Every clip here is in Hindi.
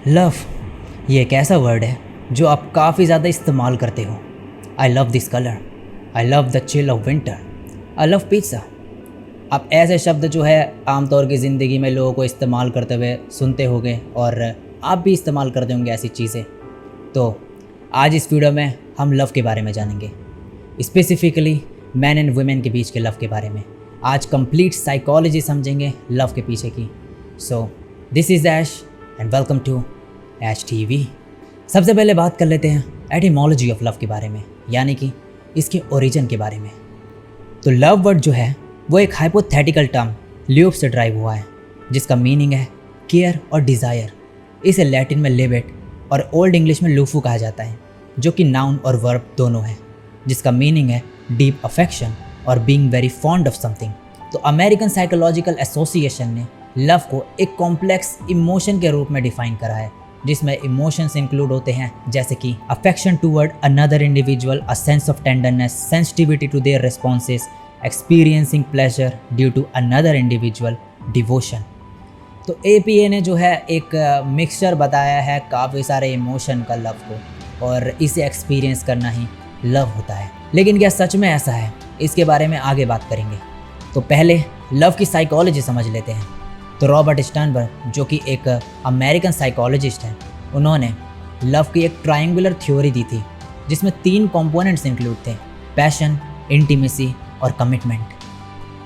लव ये एक ऐसा वर्ड है जो आप काफ़ी ज़्यादा इस्तेमाल करते हो। I love this colour, I love the chill of winter, I love pizza. आप ऐसे शब्द जो है आमतौर की ज़िंदगी में लोगों को इस्तेमाल करते हुए सुनते होंगे और आप भी इस्तेमाल करते होंगे ऐसी चीज़ें। तो आज इस वीडियो में हम लव के बारे में जानेंगे, स्पेसिफिकली मैन एंड वुमेन के बीच के लव के बारे में। आज कंप्लीट साइकोलॉजी समझेंगे लव के पीछे की। So this is Ash and welcome to Ash TV. सबसे पहले बात कर लेते हैं एटिमोलॉजी ऑफ लव के बारे में, यानी कि इसके ओरिजिन के बारे में। तो लव वर्ड जो है वो एक हाइपोथेटिकल टर्म ल्यूप से ड्राइव हुआ है, जिसका मीनिंग है केयर और डिज़ायर। इसे लैटिन में लिबेट और ओल्ड इंग्लिश में लूफू कहा जाता है, जो कि नाउन और वर्ब दोनों है, जिसका मीनिंग है डीप अफेक्शन और being very fond of something. तो अमेरिकन साइकोलॉजिकल एसोसिएशन ने लव को एक कॉम्प्लेक्स इमोशन के रूप में डिफाइन करा है, जिसमें इमोशंस इंक्लूड होते हैं जैसे कि affection toward another individual, a sense of tenderness, sensitivity to their responses, experiencing pleasure due to another individual, devotion. तो एपीए ने जो है एक मिक्सचर बताया है काफ़ी सारे इमोशन का लव को, और इसे एक्सपीरियंस करना ही लव होता है। लेकिन क्या सच में ऐसा है? इसके बारे में आगे बात करेंगे। तो पहले लव की साइकोलॉजी समझ लेते हैं। तो रॉबर्ट स्टर्नबर्ग, जो कि एक अमेरिकन साइकोलॉजिस्ट हैं, उन्होंने लव की एक ट्रायंगुलर थ्योरी दी थी, जिसमें 3 कंपोनेंट्स इंक्लूड थे: पैशन, इंटीमेसी और कमिटमेंट।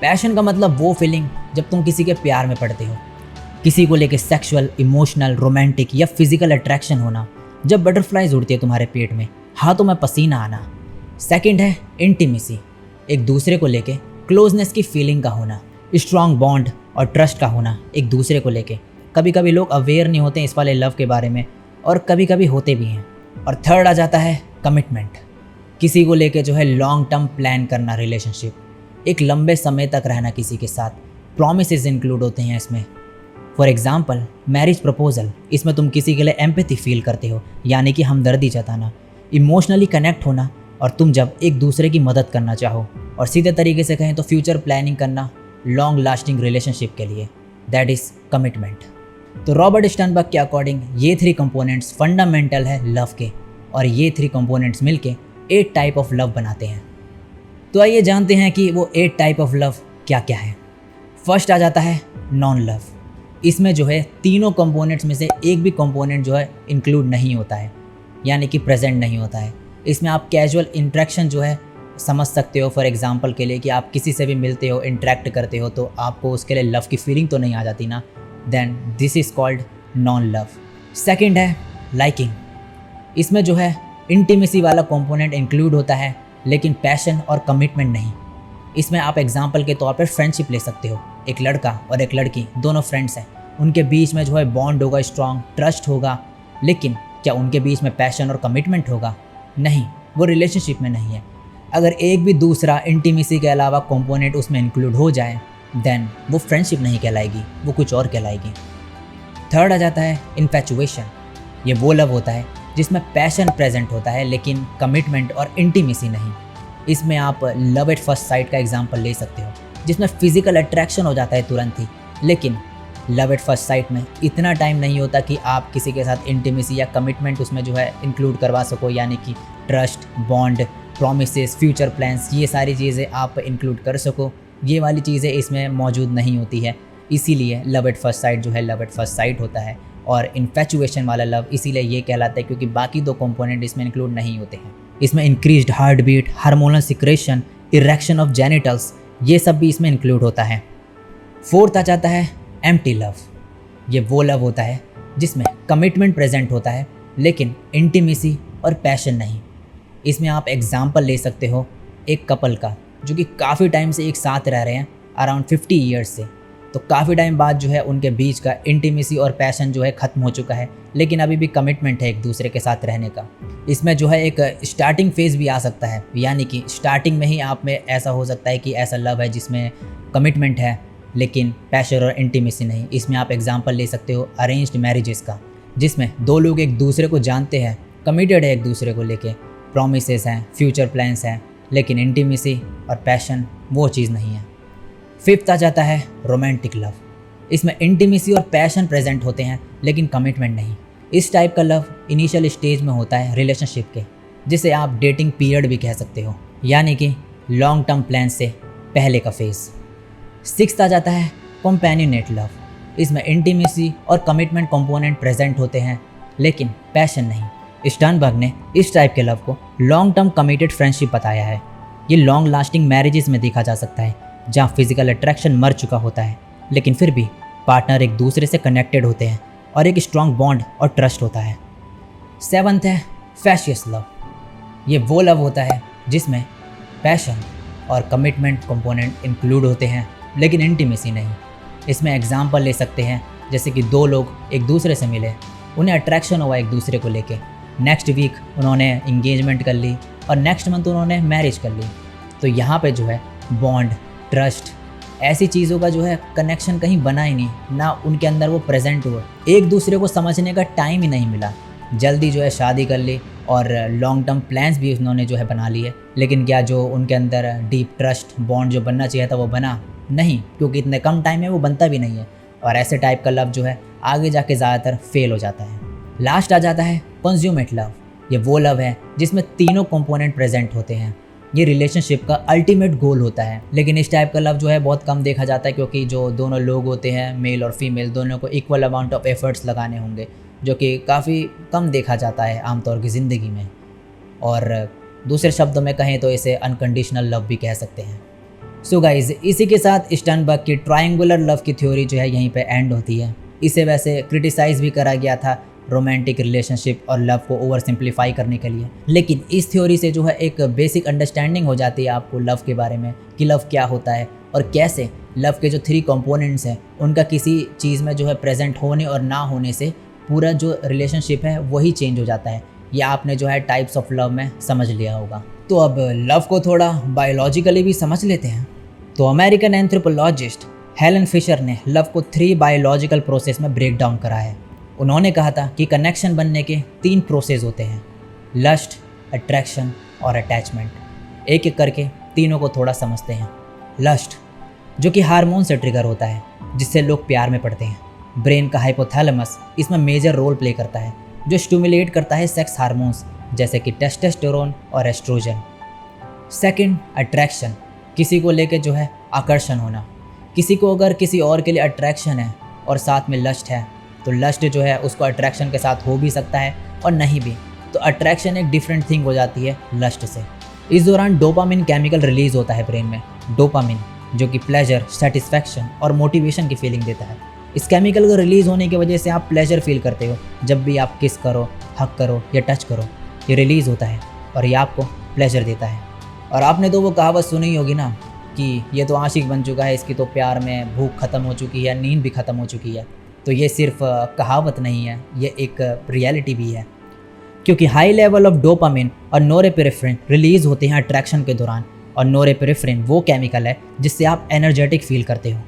पैशन का मतलब वो फीलिंग जब तुम किसी के प्यार में पड़ते हो, किसी को लेके सेक्सुअल, इमोशनल, रोमांटिक या फिजिकल अट्रैक्शन होना, जब बटरफ्लाइज उड़ती है तुम्हारे पेट में, हाथों में पसीना आना। सेकंड है इंटीमेसी, एक दूसरे को लेके क्लोजनेस की फीलिंग का होना, स्ट्रॉन्ग बॉन्ड और ट्रस्ट का होना एक दूसरे को लेके। कभी कभी लोग अवेयर नहीं होते इस वाले लव के बारे में, और कभी कभी होते भी हैं। और थर्ड आ जाता है कमिटमेंट, किसी को लेके जो है लॉन्ग टर्म प्लान करना, रिलेशनशिप, एक लंबे समय तक रहना किसी के साथ। प्रोमिसेस इंक्लूड होते हैं इसमें। फॉर एग्जाम्पल मैरिज प्रपोजल, इसमें तुम किसी के लिए एम्पैथी फील करते हो, यानी कि हमदर्दी जताना, इमोशनली कनेक्ट होना, और तुम जब एक दूसरे की मदद करना चाहो, और सीधे तरीके से कहें तो फ्यूचर प्लानिंग करना लॉन्ग लास्टिंग रिलेशनशिप के लिए, दैट इज़ कमिटमेंट। तो रॉबर्ट स्टर्नबर्ग के अकॉर्डिंग ये 3 कंपोनेंट्स फंडामेंटल है लव के, और ये 3 कंपोनेंट्स मिलके 8 टाइप ऑफ लव बनाते हैं। तो आइए जानते हैं कि वो 8 टाइप ऑफ लव क्या क्या है। फर्स्ट आ जाता है नॉन लव। इसमें जो है तीनों कंपोनेंट्स में से एक भी कंपोनेंट जो है इंक्लूड नहीं होता है, यानी कि प्रेजेंट नहीं होता है। इसमें आप कैजुअल इंटरेक्शन जो है समझ सकते हो। फॉर एग्जांपल के लिए कि आप किसी से भी मिलते हो, इंटरेक्ट करते हो, तो आपको उसके लिए लव की फीलिंग तो नहीं आ जाती ना, then this is called non love. Second है लाइकिंग। इसमें जो है इंटीमेसी वाला कंपोनेंट इंक्लूड होता है, लेकिन पैशन और कमिटमेंट नहीं। इसमें आप एग्जांपल के तौर पर फ्रेंडशिप ले सकते हो। एक लड़का और एक लड़की दोनों फ्रेंड्स हैं, उनके बीच में जो है बॉन्ड होगा, स्ट्रॉन्ग ट्रस्ट होगा, लेकिन क्या उनके बीच में पैशन और कमिटमेंट होगा? नहीं, वो रिलेशनशिप में नहीं है। अगर एक भी दूसरा इंटीमेसी के अलावा कंपोनेंट उसमें इंक्लूड हो जाए, देन वो फ्रेंडशिप नहीं कहलाएगी, वो कुछ और कहलाएगी। थर्ड आ जाता है इन्फैचुएशन। ये वो लव होता है जिसमें पैशन प्रेजेंट होता है, लेकिन कमिटमेंट और इंटीमेसी नहीं। इसमें आप लव एट फर्स्ट साइट का एग्जाम्पल ले सकते हो, जिसमें फिजिकल अट्रैक्शन हो जाता है तुरंत ही, लेकिन लव एट फर्स्ट साइट में इतना टाइम नहीं होता कि आप किसी के साथ इंटीमेसी या कमिटमेंट उसमें जो है इंक्लूड करवा सको, यानी कि trust, bond, promises, future plans, ये सारी चीज़ें आप इंक्लूड कर सको। ये वाली चीज़ें इसमें मौजूद नहीं होती है, इसीलिए लव एट फर्स्ट साइट जो है लव एट फर्स्ट साइट होता है। और इन्फैचुएशन वाला लव इसीलिए ये कहलाता है क्योंकि बाकी 2 कंपोनेंट इसमें इंक्लूड नहीं होते हैं। इसमें increased heart beat, hormonal secretion, erection of genitals, ये सब भी इसमें इंक्लूड होता है। फोर्थ आ जाता है एम्प्टी लव। ये वो लव होता है जिसमें कमिटमेंट प्रेजेंट होता है, लेकिन इंटीमेसी और पैशन नहीं। इसमें आप एग्जाम्पल ले सकते हो एक कपल का, जो कि काफ़ी टाइम से एक साथ रह रहे हैं, अराउंड 50 ईयर्स से। तो काफ़ी टाइम बाद जो है उनके बीच का इंटीमेसी और पैशन जो है ख़त्म हो चुका है, लेकिन अभी भी कमिटमेंट है एक दूसरे के साथ रहने का। इसमें जो है एक स्टार्टिंग फेज़ भी आ सकता है, यानी कि स्टार्टिंग में ही आप में ऐसा हो सकता है कि ऐसा लव है जिसमें कमिटमेंट है, लेकिन पैशन और इंटीमेसी नहीं। इसमें आप एग्जाम्पल ले सकते हो अरेंज्ड मैरिजेस का, जिसमें 2 लोग एक दूसरे को जानते हैं, कमिटेड है एक दूसरे को लेके, प्रॉमिसेस हैं, फ्यूचर प्लान्स हैं, लेकिन इंटीमेसी और पैशन वो चीज़ नहीं है। फिफ्थ आ जाता है रोमांटिक लव। इसमें इंटीमेसी और पैशन प्रेजेंट होते हैं, लेकिन कमिटमेंट नहीं। इस टाइप का लव इनिशियल स्टेज में होता है रिलेशनशिप के, जिसे आप डेटिंग पीरियड भी कह सकते हो, यानी कि लॉन्ग टर्म प्लान से पहले का फेज। 6th आ जाता है कंपेनियनेट लव। इसमें इंटीमेसी और कमिटमेंट कंपोनेंट प्रेजेंट होते हैं, लेकिन पैशन नहीं। स्टर्नबर्ग ने इस टाइप के लव को लॉन्ग टर्म कमिटेड फ्रेंडशिप बताया है। ये लॉन्ग लास्टिंग मैरिजेस में देखा जा सकता है, जहाँ फिजिकल अट्रैक्शन मर चुका होता है, लेकिन फिर भी पार्टनर एक दूसरे से कनेक्टेड होते हैं और एक स्ट्रॉन्ग बॉन्ड और ट्रस्ट होता है। 7th है फैशियस लव। ये वो लव होता है जिसमें पैशन और कमिटमेंट कंपोनेंट इंक्लूड होते हैं, लेकिन इंटीमेसी नहीं। इसमें एग्जाम्पल ले सकते हैं, जैसे कि दो लोग एक दूसरे से मिले, उन्हें अट्रैक्शन हुआ एक दूसरे को लेके, नेक्स्ट वीक उन्होंने इंगेजमेंट कर ली और नेक्स्ट मंथ उन्होंने मैरिज कर ली। तो यहाँ पे जो है बॉन्ड, ट्रस्ट, ऐसी चीज़ों का जो है कनेक्शन कहीं बना ही नहीं, ना उनके अंदर वो प्रेजेंट हुआ। एक दूसरे को समझने का टाइम ही नहीं मिला, जल्दी जो है शादी कर ली और लॉन्ग टर्म प्लान्स भी उन्होंने जो है बना लिए, लेकिन क्या जो उनके अंदर डीप ट्रस्ट बॉन्ड जो बनना चाहिए था वो बना नहीं, क्योंकि इतने कम टाइम में वो बनता भी नहीं है। और ऐसे टाइप का लव जो है आगे जाके ज़्यादातर फेल हो जाता है। लास्ट आ जाता है कंज्यूमेट लव। ये वो लव है जिसमें तीनों कंपोनेंट प्रेजेंट होते हैं। ये रिलेशनशिप का अल्टीमेट गोल होता है, लेकिन इस टाइप का लव जो है बहुत कम देखा जाता है, क्योंकि जो दोनों लोग होते हैं, मेल और फीमेल, दोनों को इक्वल अमाउंट ऑफ एफर्ट्स लगाने होंगे, जो कि काफ़ी कम देखा जाता है आमतौर की ज़िंदगी में। और दूसरे शब्दों में कहें तो इसे अनकंडीशनल लव भी कह सकते हैं। सो गाइज, इसी के साथ स्टर्नबर्ग की ट्रायंगुलर लव की थ्योरी जो है यहीं पे एंड होती है। इसे वैसे क्रिटिसाइज़ भी करा गया था रोमांटिक रिलेशनशिप और लव को ओवर सिंप्लीफाई करने के लिए, लेकिन इस थ्योरी से जो है एक बेसिक अंडरस्टैंडिंग हो जाती है आपको लव के बारे में, कि लव क्या होता है और कैसे लव के जो 3 कंपोनेंट्स हैं उनका किसी चीज़ में जो है प्रेजेंट होने और ना होने से पूरा जो रिलेशनशिप है वही चेंज हो जाता है। ये आपने जो है टाइप्स ऑफ लव में समझ लिया होगा। तो अब लव को थोड़ा बायोलॉजिकली भी समझ लेते हैं। तो अमेरिकन एंथ्रोपोलॉजिस्ट हेलन फिशर ने लव को 3 बायोलॉजिकल प्रोसेस में ब्रेक डाउन करा है। उन्होंने कहा था कि कनेक्शन बनने के 3 प्रोसेस होते हैं, लस्ट, अट्रैक्शन और अटैचमेंट। एक एक करके तीनों को थोड़ा समझते हैं। लस्ट, जो कि हार्मोन से ट्रिगर होता है, जिससे लोग प्यार में पड़ते हैं। ब्रेन का हाइपोथैलेमस इसमें मेजर रोल प्ले करता है, जो स्टिमुलेट करता है सेक्स हार्मोन्स जैसे कि टेस्टोस्टेरोन और एस्ट्रोजन। सेकंड, अट्रैक्शन, किसी को लेके जो है आकर्षण होना। किसी को अगर किसी और के लिए अट्रैक्शन है और साथ में लस्ट है, तो लस्ट जो है उसको अट्रैक्शन के साथ हो भी सकता है और नहीं भी। तो अट्रैक्शन एक डिफरेंट थिंग हो जाती है लस्ट से। इस दौरान डोपामिन केमिकल रिलीज होता है ब्रेन में। डोपामिन जो कि प्लेजर, सेटिस्फैक्शन और मोटिवेशन की फीलिंग देता है। इस केमिकल को रिलीज़ होने की वजह से आप प्लेजर फील करते हो। जब भी आप किस करो, हक करो या टच करो, ये रिलीज़ होता है और ये आपको प्लेजर देता है। और आपने तो वो कहावत सुनी होगी ना कि ये तो आशिक बन चुका है, इसकी तो प्यार में भूख ख़त्म हो चुकी है, नींद भी ख़त्म हो चुकी है। तो ये सिर्फ कहावत नहीं है, ये एक रियलिटी भी है, क्योंकि हाई लेवल ऑफ डोपामिन और नोरेपेनेफ्रिन रिलीज़ होते हैं अट्रैक्शन के दौरान। और नोरेपेनेफ्रिन वो केमिकल है जिससे आप एनर्जेटिक फील करते हो,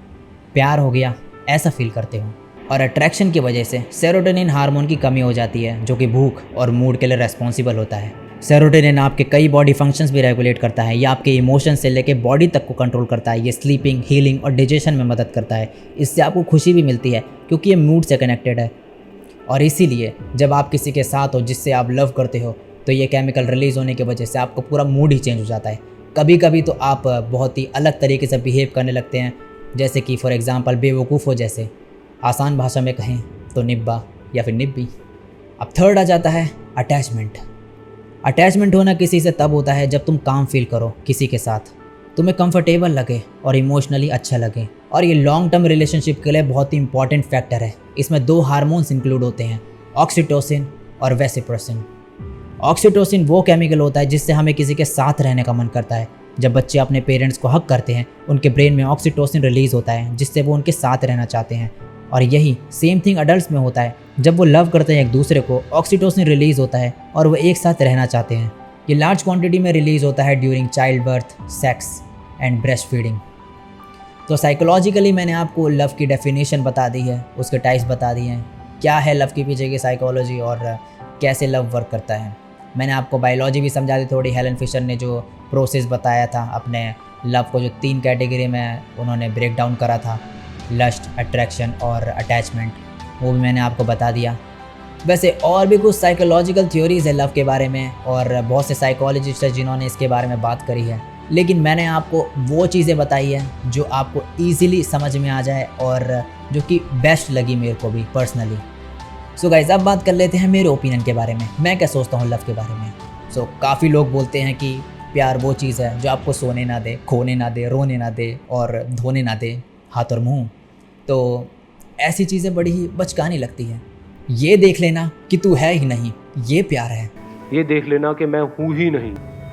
प्यार हो गया ऐसा फील करते हो। और अट्रैक्शन की वजह से सेरोटोनिन हार्मोन की कमी हो जाती है, जो कि भूख और मूड के लिए रेस्पॉन्सिबल होता है। सेरोटोनिन आपके कई बॉडी फंक्शंस भी रेगुलेट करता है। ये आपके इमोशन से लेके बॉडी तक को कंट्रोल करता है। ये स्लीपिंग, हीलिंग और डाइजेशन में मदद करता है। इससे आपको खुशी भी मिलती है, क्योंकि ये मूड से कनेक्टेड है। और इसीलिए जब आप किसी के साथ हो जिससे आप लव करते हो, तो ये केमिकल रिलीज़ होने की वजह से आपका पूरा मूड ही चेंज हो जाता है। कभी कभी तो आप बहुत ही अलग तरीके से बिहेव करने लगते हैं, जैसे कि फॉर एग्ज़ाम्पल बेवकूफ़ हो जैसे। आसान भाषा में कहें तो निब्बा या फिर निब्बी। अब थर्ड आ जाता है अटैचमेंट। अटैचमेंट होना किसी से तब होता है जब तुम काम फील करो किसी के साथ, तुम्हें कंफर्टेबल लगे और इमोशनली अच्छा लगे। और ये लॉन्ग टर्म रिलेशनशिप के लिए बहुत ही इंपॉर्टेंट फैक्टर है। इसमें 2 हार्मोन्स इंक्लूड होते हैं, ऑक्सीटोसिन और वेसिप्रोसिन। ऑक्सीटोसिन वो केमिकल होता है जिससे हमें किसी के साथ रहने का मन करता है। जब बच्चे अपने पेरेंट्स को हग करते हैं, उनके ब्रेन में ऑक्सीटोसिन रिलीज़ होता है, जिससे वो उनके साथ रहना चाहते हैं। और यही सेम थिंग अडल्ट्स में होता है। जब वो लव करते हैं एक दूसरे को, ऑक्सीटोसिन रिलीज़ होता है और वो एक साथ रहना चाहते हैं। ये लार्ज क्वांटिटी में रिलीज़ होता है during child birth, sex and breast feeding. तो साइकोलॉजिकली मैंने आपको लव की डेफिनेशन बता दी है, उसके टाइप्स बता दिए हैं, क्या है लव के पीछे की साइकोलॉजी और कैसे लव वर्क करता है। मैंने आपको बायोलॉजी भी समझा दी थोड़ी। हेलन फिशर ने जो प्रोसेस बताया था अपने लव को, जो 3 कैटेगरी में उन्होंने ब्रेक डाउन करा था, लस्ट, अट्रैक्शन और अटैचमेंट, वो भी मैंने आपको बता दिया। वैसे और भी कुछ साइकोलॉजिकल थ्योरीज है लव के बारे में और बहुत से साइकोलॉजिस्ट हैं जिन्होंने इसके बारे में बात करी है, लेकिन मैंने आपको वो चीज़ें बताई है जो आपको ईजिली समझ में आ जाए और जो कि बेस्ट लगी मेरे को भी पर्सनली। सो गाइस, अब बात कर लेते हैं मेरे ओपिनियन के बारे में, मैं क्या सोचता हूँ लव के बारे में। सो काफ़ी लोग बोलते हैं कि प्यार वो चीज़ है जो आपको सोने ना दे, खोने ना दे, रोने ना दे और धोने ना दे हाथ और मुंह। तो ऐसी चीज़ें बड़ी ही बचकानी लगती है। ये देख लेना कि तू है ही नहीं, ये प्यार है। ये देख लेना कि मैं हूँ ही नहीं,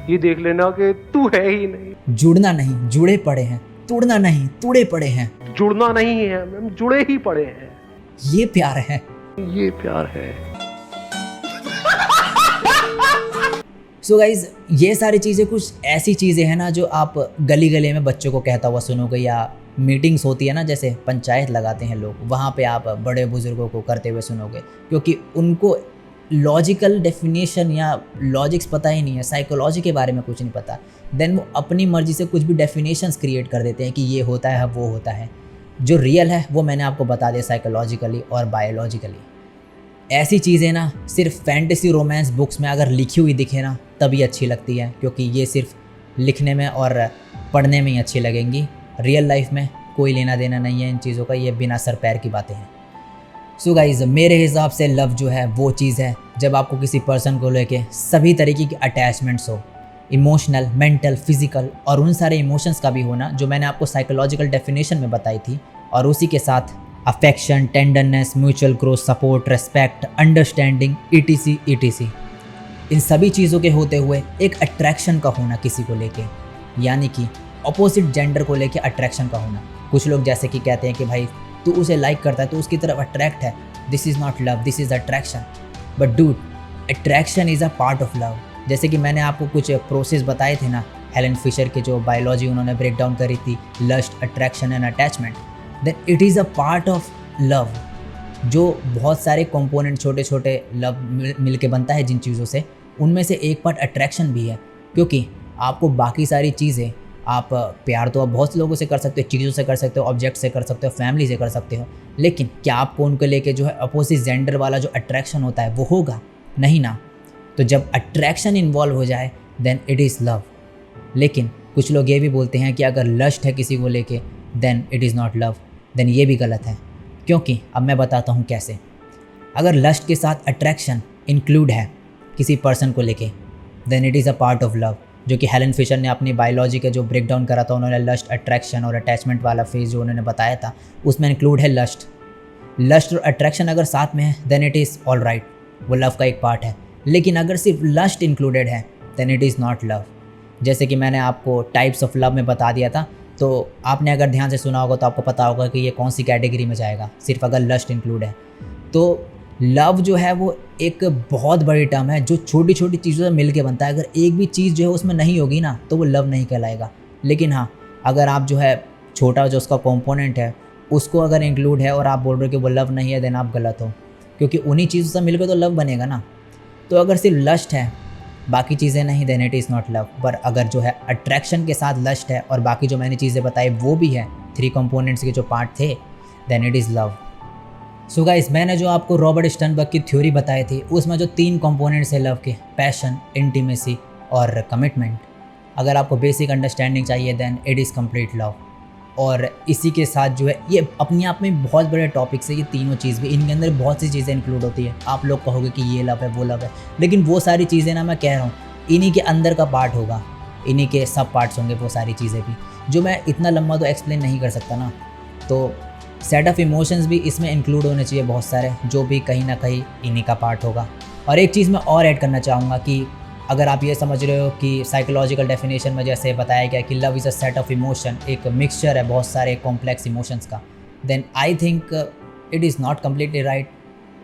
ये देख लेना कि तू है ही नहीं। जुड़ना नहीं, जुड़े पड़े हैं, तुड़ना नहीं, तुड़े पड़े हैं। जुड़ना नहीं है, हम जुड़े ही पड़े हैं। ये प्यार है, ये प्यार है। सो गाइज, ये सारी चीज़ें कुछ ऐसी चीज़ें हैं ना जो आप गली गली में बच्चों को कहता हुआ सुनोगे, या मीटिंग्स होती है ना, जैसे पंचायत लगाते हैं लोग, वहाँ पे आप बड़े बुजुर्गों को करते हुए सुनोगे, क्योंकि उनको लॉजिकल डेफिनेशन या लॉजिक्स पता ही नहीं है, साइकोलॉजी के बारे में कुछ नहीं पता। देन वो अपनी मर्जी से कुछ भी डेफिनेशंस क्रिएट कर देते हैं कि ये होता है, वो होता है। जो रियल है वो मैंने आपको बता दिया साइकोलॉजिकली और बायोलॉजिकली। ऐसी चीज़ें ना सिर्फ फैंटेसी रोमांस बुक्स में अगर लिखी हुई दिखे ना तभी अच्छी लगती है, क्योंकि ये सिर्फ लिखने में और पढ़ने में ही अच्छी लगेंगी। रियल लाइफ में कोई लेना देना नहीं है इन चीज़ों का, ये बिना सर पैर की बातें हैं। सो गाइज, मेरे हिसाब से लव जो है वो चीज़ है जब आपको किसी पर्सन को लेके सभी तरीके की अटैचमेंट्स हो, इमोशनल, मेंटल, फिजिकल और उन सारे इमोशंस का भी होना जो मैंने आपको साइकोलॉजिकल डेफिनेशन में बताई थी, और उसी के साथ affection, tenderness, mutual growth, support, respect, understanding, ETC ETC। इन सभी चीज़ों के होते हुए एक अट्रैक्शन का होना किसी को लेके, यानी कि अपोजिट जेंडर को लेके अट्रैक्शन का होना। कुछ लोग जैसे कि कहते हैं कि भाई तू उसे लाइक करता है, तो उसकी तरफ अट्रैक्ट है, this is not love, this is attraction. But dude, attraction is a part of love. जैसे कि मैंने आपको कुछ प्रोसेस बताए थे ना, हेलन फिशर की जो बायोलॉजी उन्होंने ब्रेक डाउन करी थी, lust, attraction and attachment, then it is a part of love. जो बहुत सारे कंपोनेंट छोटे छोटे लव मिल के बनता है जिन चीज़ों से, उनमें से एक पार्ट अट्रैक्शन भी है। क्योंकि आपको बाकी सारी चीज़ें, आप प्यार तो आप बहुत से लोगों से कर सकते हो, चीज़ों से कर सकते हो, ऑब्जेक्ट से कर सकते हो, फैमिली से कर सकते हो, लेकिन क्या आपको उनको लेके जो है अपोजिट जेंडर वाला जो अट्रैक्शन होता है वो होगा? नहीं ना। तो जब अट्रैक्शन इन्वॉल्व हो जाए देन इट इज़ लव। लेकिन कुछ लोग ये भी बोलते हैं कि अगर लस्ट है किसी को लेके then it is not love. Then ये भी गलत है, क्योंकि अब मैं बताता हूँ कैसे। अगर लस्ट के साथ अट्रैक्शन इंक्लूड है किसी पर्सन को लेके, then it is a part of love. जो कि हेलन फिशर ने अपनी बायोलॉजी के जो ब्रेक डाउन करा था, उन्होंने लस्ट, अट्रैक्शन और अटैचमेंट वाला फेज जो उन्होंने बताया था, उसमें इंक्लूड है लस्ट। लस्ट और अट्रैक्शन अगर साथ में है then it is all right, वो लव का एक पार्ट है। लेकिन अगर सिर्फ लस्ट इंक्लूडेड है then it is not love. जैसे कि मैंने आपको टाइप्स ऑफ लव में बता दिया था, तो आपने अगर ध्यान से सुना होगा तो आपको पता होगा कि ये कौन सी कैटेगरी में जाएगा, सिर्फ अगर लस्ट इंक्लूड है। तो लव जो है वो एक बहुत बड़ी टर्म है जो छोटी छोटी चीज़ों से मिल के बनता है। अगर एक भी चीज़ जो है उसमें नहीं होगी ना तो वो लव नहीं कहलाएगा। लेकिन हाँ, अगर आप जो है छोटा जो उसका कंपोनेंट है उसको अगर इंक्लूड है और आप बोल रहे हो कि वो लव नहीं है, देन आप गलत हो, क्योंकि उन्हीं चीज़ों से मिलकर तो लव बनेगा ना। तो अगर सिर्फ लस्ट है बाकी चीज़ें नहीं, then it is not love. पर अगर जो है अट्रैक्शन के साथ लस्ट है और बाकी जो मैंने चीज़ें बताई वो भी है, 3 कंपोनेंट्स के जो पार्ट थे, then it is love. So guys, मैंने जो आपको रॉबर्ट स्टर्नबर्ग की थ्योरी बताई थी उसमें जो 3 कंपोनेंट्स है लव के, पैशन, इंटीमेसी और कमिटमेंट, अगर आपको बेसिक अंडरस्टैंडिंग चाहिए then it is complete love. और इसी के साथ जो है ये अपने आप में बहुत बड़े टॉपिक्स है, ये तीनों चीज़ भी, इनके अंदर बहुत सी चीज़ें इंक्लूड होती है। आप लोग कहोगे कि ये लव है, वो लव है, लेकिन वो सारी चीज़ें ना, मैं कह रहा हूँ इन्हीं के अंदर का पार्ट होगा, इन्हीं के सब पार्ट्स होंगे वो सारी चीज़ें भी, जो मैं इतना लंबा तो एक्सप्लेन नहीं कर सकता ना। तो सेट ऑफ इमोशंस भी इसमें इंक्लूड होने चाहिए बहुत सारे, जो भी कहीं ना कहीं इन्हीं का पार्ट होगा। और एक चीज़ मैं और ऐड करना चाहूँगा कि अगर आप ये समझ रहे हो कि साइकोलॉजिकल डेफिनेशन में जैसे बताया गया कि love is a set of emotion, एक मिक्सचर है बहुत सारे कॉम्प्लेक्स इमोशंस का, then I think it is not completely right.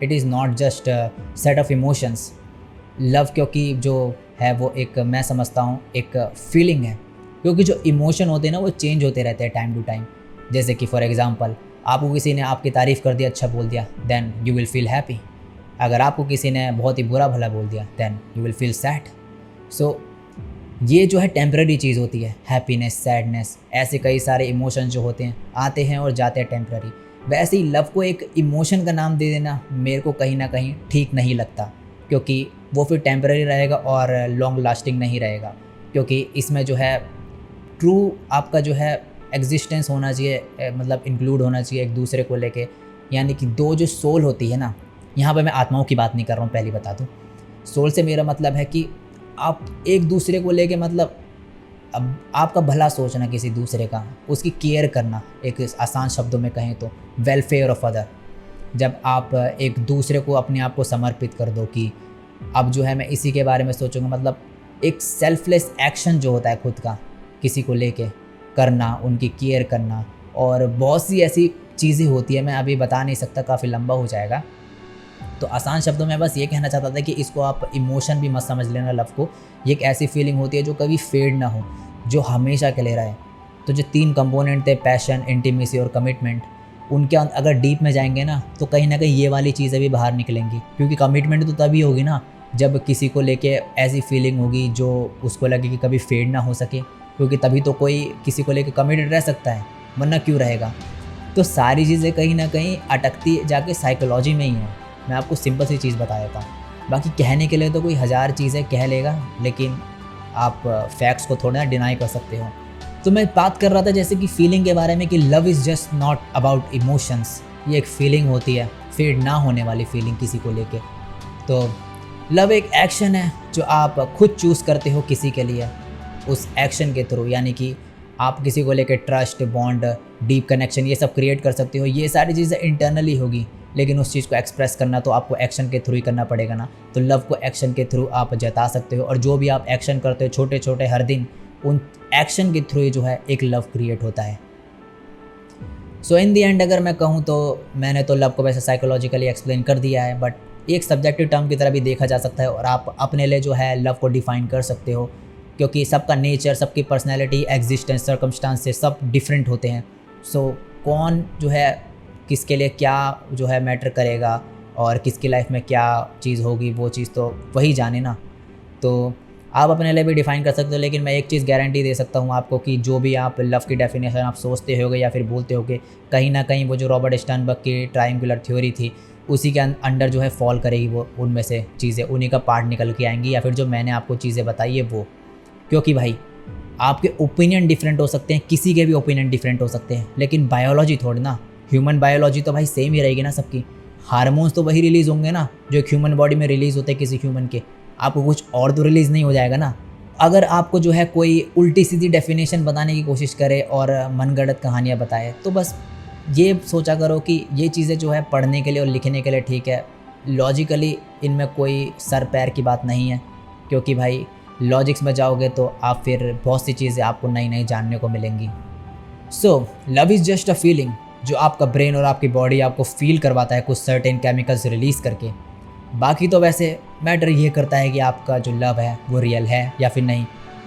It is not just set of emotions. Love क्योंकि जो है वो एक, मैं समझता हूँ एक फीलिंग है, क्योंकि जो इमोशन होते हैं ना वो चेंज होते रहते हैं टाइम टू टाइम। जैसे कि फॉर एग्जांपल, आपको किसी ने आपकी तारीफ़ कर दिया, अच्छा बोल दिया, then you will feel happy. अगर आपको किसी ने बहुत ही बुरा भला बोल दिया then you will feel sad. So ये जो है टेम्पररी चीज़ होती है, हैप्पीनेस, सैडनेस, ऐसे कई सारे इमोशंस जो होते हैं आते हैं और जाते हैं टेम्पररी। वैसे ही लव को एक इमोशन का नाम दे देना मेरे को कहीं ना कहीं ठीक नहीं लगता, क्योंकि वो फिर टेम्पररी रहेगा और लॉन्ग लास्टिंग नहीं रहेगा। क्योंकि इसमें जो है ट्रू आपका जो है एग्जिस्टेंस होना चाहिए, मतलब इंक्लूड होना चाहिए एक दूसरे को लेके। यानी कि दो जो सोल होती है ना, यहाँ पे मैं आत्माओं की बात नहीं कर रहा हूँ, पहले बता दूँ। सोल से मेरा मतलब है कि आप एक दूसरे को लेके, मतलब अब आपका भला सोचना किसी दूसरे का, उसकी केयर करना, एक आसान शब्दों में कहें तो वेलफेयर ऑफ अदर। जब आप एक दूसरे को अपने आप को समर्पित कर दो कि अब जो है मैं इसी के बारे में सोचूंगा, मतलब एक सेल्फलेस एक्शन जो होता है खुद का किसी को लेके करना, उनकी केयर करना, और बहुत सी ऐसी चीज़ें होती है, मैं अभी बता नहीं सकता, काफ़ी लंबा हो जाएगा। तो आसान शब्दों में बस ये कहना चाहता था कि इसको आप इमोशन भी मत समझ लेना लव को। ये एक ऐसी फीलिंग होती है जो कभी फेड ना हो, जो हमेशा के लिए रहे। तो जो 3 कंपोनेंट थे, पैशन, इंटीमेसी और कमिटमेंट, उनके अगर डीप में जाएंगे ना तो कहीं ना कहीं ये वाली चीज़ें भी बाहर निकलेंगी। क्योंकि कमिटमेंट तो तभी होगी ना जब किसी को लेके ऐसी फीलिंग होगी जो उसको लगे कि कभी फेड ना हो सके, क्योंकि तभी तो कोई किसी को लेके कमिटेड रह सकता है, वरना क्यों रहेगा। तो सारी चीज़ें कहीं ना कहीं अटकती जाके साइकोलॉजी में ही है। मैं आपको सिंपल सी चीज़ बता देता हूँ। बाकी कहने के लिए तो कोई 1000 चीज़ें कह लेगा, लेकिन आप फैक्ट्स को थोड़ा ना डिनाई कर सकते हो। तो मैं बात कर रहा था जैसे कि फीलिंग के बारे में, कि love is just not about emotions. ये एक फीलिंग होती है, फेड ना होने वाली फीलिंग किसी को लेके। तो लव एक एक्शन है जो आप खुद चूज़ करते हो किसी के लिए, उस एक्शन के थ्रू। यानी कि आप किसी को लेके ट्रस्ट, बॉन्ड, डीप कनेक्शन, ये सब क्रिएट कर सकते हो। ये सारी चीज़ें इंटरनली होगी, लेकिन उस चीज़ को एक्सप्रेस करना तो आपको एक्शन के थ्रू ही करना पड़ेगा ना। तो लव को एक्शन के थ्रू आप जता सकते हो, और जो भी आप एक्शन करते हो छोटे छोटे हर दिन, उन एक्शन के थ्रू ही जो है एक लव क्रिएट होता है। सो इन दी एंड अगर मैं कहूँ तो मैंने तो लव को वैसे साइकोलॉजिकली एक्सप्लेन कर दिया है, बट एक सब्जेक्टिव टर्म की तरह भी देखा जा सकता है, और आप अपने लिए जो है लव को डिफ़ाइन कर सकते हो। क्योंकि सबका नेचर, सबकी पर्सनैलिटी, एग्जिस्टेंस, सर्कमस्टांसेस सब डिफरेंट होते हैं। सो कौन जो है किसके लिए क्या जो है मैटर करेगा, और किसकी लाइफ में क्या चीज़ होगी, वो चीज़ तो वही जाने ना। तो आप अपने लिए भी डिफ़ाइन कर सकते हो, लेकिन मैं एक चीज़ गारंटी दे सकता हूँ आपको कि जो भी आप लव की डेफिनेशन आप सोचते होगे या फिर बोलते होगे, कहीं ना कहीं वो जो रॉबर्ट स्टर्नबर्ग की ट्रायंगुलर थ्योरी थी, उसी के अंडर जो है फॉल करेगी वो, उनमें से चीज़ें उन्हीं का पार्ट निकल के आएंगी, या फिर जो मैंने आपको चीज़ें बताई है वो। क्योंकि भाई आपके ओपिनियन डिफरेंट हो सकते हैं, किसी के भी ओपिनियन डिफरेंट हो सकते हैं, लेकिन बायोलॉजी थोड़ी ना, ह्यूमन बायोलॉजी तो भाई सेम ही रहेगी ना सबकी। हार्मोन्स तो वही रिलीज़ होंगे ना जो एक ह्यूमन बॉडी में रिलीज़ होते हैं किसी ह्यूमन के, आपको कुछ और तो रिलीज़ नहीं हो जाएगा ना। अगर आपको जो है कोई उल्टी सीधी डेफिनेशन बताने की कोशिश करे और मनगढ़ंत कहानियाँ बताए, तो बस ये सोचा करो कि ये चीज़ें जो है पढ़ने के लिए और लिखने के लिए ठीक है, लॉजिकली इनमें कोई सर पैर की बात नहीं है। क्योंकि भाई लॉजिक्स में जाओगे तो आप फिर बहुत सी चीज़ें आपको नई नई जानने को मिलेंगी। So love is just a feeling जो आपका ब्रेन और आपकी बॉडी आपको फील करवाता है कुछ सर्टेन केमिकल्स रिलीज़ करके। बाकी तो वैसे मैटर ये करता है कि आपका जो लव है वो रियल है या फिर नहीं,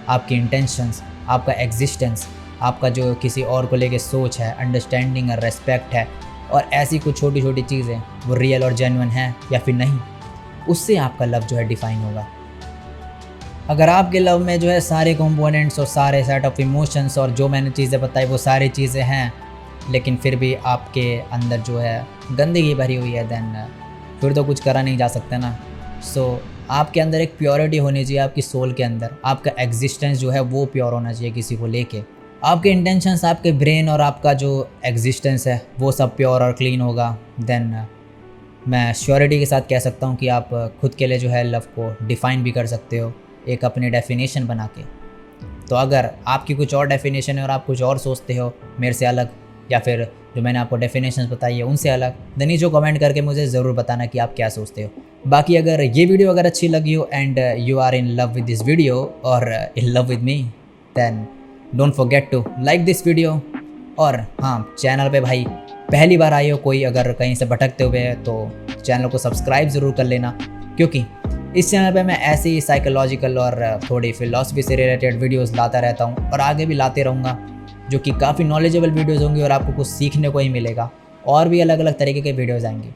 आपकी इंटेंशंस, आपका एग्जिस्टेंस, आपका जो किसी और को लेके सोच है, अंडरस्टैंडिंग और रेस्पेक्ट है, और ऐसी कुछ छोटी छोटी चीज़ें वो रियल और जेन्युइन है या फिर नहीं, उससे आपका लव जो है डिफ़ाइन होगा। अगर आपके लव में जो है सारे कंपोनेंट्स और सारे सेट ऑफ इमोशंस और जो मैंने चीज़ें बताई वो सारी चीज़ें हैं, लेकिन फिर भी आपके अंदर जो है गंदगी भरी हुई है, देन फिर तो कुछ करा नहीं जा सकता ना। सो आपके अंदर एक प्योरिटी होनी चाहिए, आपकी सोल के अंदर आपका एग्जिस्टेंस जो है वो प्योर होना चाहिए किसी को लेके। आपके इंटेंशंस, आपके ब्रेन और आपका जो एग्जिस्टेंस है वो सब प्योर और क्लीन होगा, देन मैं श्योरिटी के साथ कह सकता हूँ कि आप खुद के लिए जो है लव को डिफ़ाइन भी कर सकते हो एक अपनी डेफिनेशन बना के। तो अगर आपकी कुछ और डेफिनेशन है और आप कुछ और सोचते हो मेरे से अलग, या फिर जो मैंने आपको डेफिनेशंस बताई है उनसे अलग, देन नीचे कमेंट करके मुझे ज़रूर बताना कि आप क्या सोचते हो। बाकी अगर ये वीडियो अगर अच्छी लगी हो and you are in love with this video और in love with me, then don't forget to like this video. और हाँ, चैनल पे भाई पहली बार आए हो कोई, अगर कहीं से भटकते हुए है तो चैनल को सब्सक्राइब ज़रूर कर लेना, क्योंकि इस चैनल पे मैं ऐसे ही साइकोलॉजिकल और थोड़ी फिलॉसफी से रिलेटेड वीडियोस लाता रहता हूँ और आगे भी लाते रहूँगा, जो कि काफ़ी नॉलेजेबल वीडियोस होंगी और आपको कुछ सीखने को ही मिलेगा। और भी अलग अलग तरीके के वीडियोस आएंगे।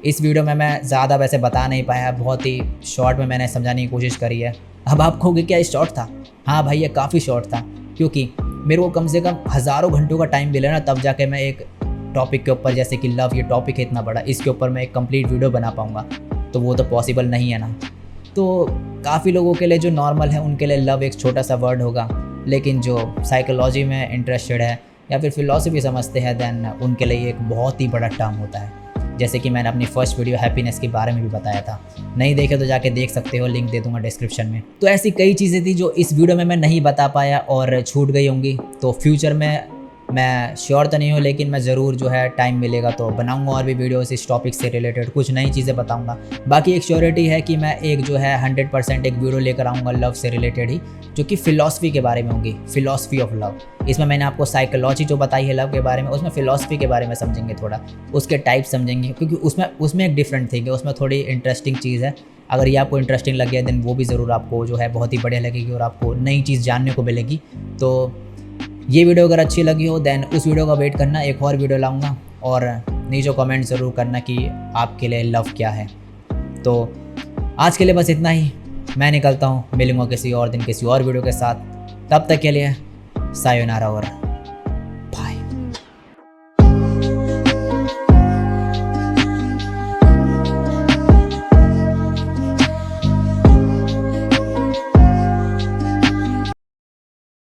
इस वीडियो में मैं ज़्यादा वैसे बता नहीं पाया, बहुत ही शॉर्ट में मैंने समझाने की कोशिश करी है। अब आप कहोगे क्या शॉर्ट था? हाँ भाई, ये काफ़ी शॉर्ट था, क्योंकि मेरे को कम से कम हज़ारों घंटों का टाइम मिला ना, तब जाके मैं एक टॉपिक के ऊपर, जैसे कि लव, ये टॉपिक है इतना बड़ा, इसके ऊपर मैं एक कंप्लीट वीडियो बना पाऊँगा, तो वो तो पॉसिबल नहीं है ना। तो काफ़ी लोगों के लिए जो नॉर्मल है उनके लिए लव एक छोटा सा वर्ड होगा, लेकिन जो साइकोलॉजी में इंटरेस्टेड है या फिर फिलॉसफी समझते हैं देन उनके लिए एक बहुत ही बड़ा टर्म होता है। जैसे कि मैंने अपनी फर्स्ट वीडियो हैप्पीनेस के बारे में भी बताया था, नहीं देखे तो जाके देख सकते हो, लिंक दे दूंगा डिस्क्रिप्शन में। तो ऐसी कई चीज़ें थी जो इस वीडियो में मैं नहीं बता पाया और छूट गई होंगी, तो फ्यूचर में मैं श्योर तो नहीं हूँ, लेकिन मैं ज़रूर जो है टाइम मिलेगा तो बनाऊंगा और भी वीडियोस इस टॉपिक से रिलेटेड, कुछ नई चीज़ें बताऊंगा। बाकी एक श्योरिटी है कि मैं एक जो है 100% एक वीडियो लेकर आऊँगा लव से रिलेटेड ही, जो कि फ़िलॉसफी के बारे में होगी, फ़िलॉसफी ऑफ लव। इसमें मैंने आपको साइकोलॉजी जो बताई है लव के बारे में, उसमें फ़िलॉसफी के बारे में समझेंगे, थोड़ा उसके टाइप समझेंगे, क्योंकि उसमें एक डिफरेंट थिंग है, उसमें थोड़ी इंटरेस्टिंग चीज़ है। अगर ये आपको इंटरेस्टिंग लग गया देन वो भी ज़रूर आपको जो है बहुत ही बढ़िया लगेगी और आपको नई चीज़ जानने को मिलेगी। तो ये वीडियो अगर अच्छी लगी हो देन उस वीडियो का वेट करना, एक और वीडियो लाऊंगा, और नीचे कमेंट ज़रूर करना कि आपके लिए लव क्या है। तो आज के लिए बस इतना ही, मैं निकलता हूँ, मिलूँगा किसी और दिन किसी और वीडियो के साथ, तब तक के लिए सायोनारा और